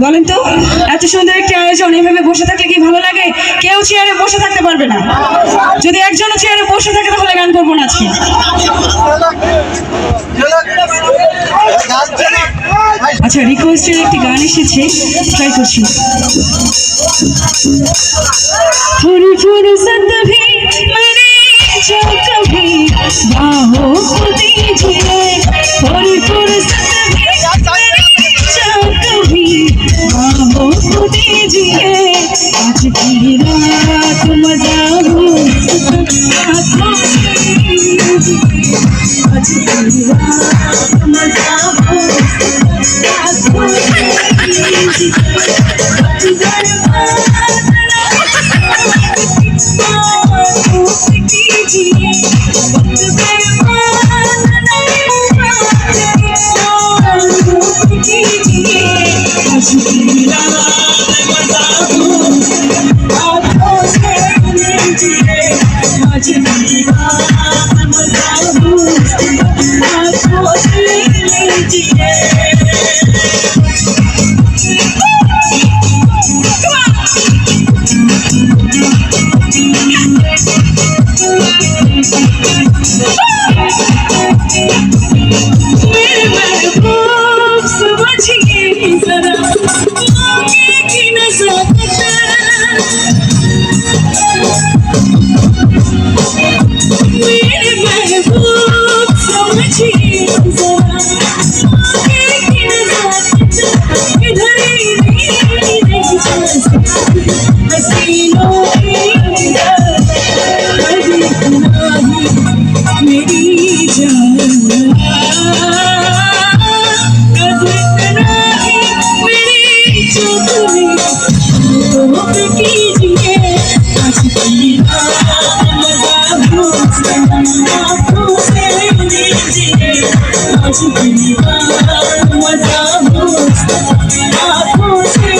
বলেন তো, এত সুন্দর একটি আয়োজন এভাবে বসে থাকলে কি ভালো লাগে? কেউ চেয়ারে বসে থাকতে পারবে না। যদি একজনও চেয়ারে বসে থাকে তাহলে গান করবো না আজকে। আচ্ছা, রিকোয়েস্টের একটি গান এসেছে, ট্রাই করছি। थोड़ी फुर्सत भी मेरी जो कभी बाहों को दीजिए, थोड़ी फुर्सत भी मेरी जो कभी बाहों को दीजिए। आज की रात मजा हो आँखों से लीजिए, आज की रात मजा हो आँखों से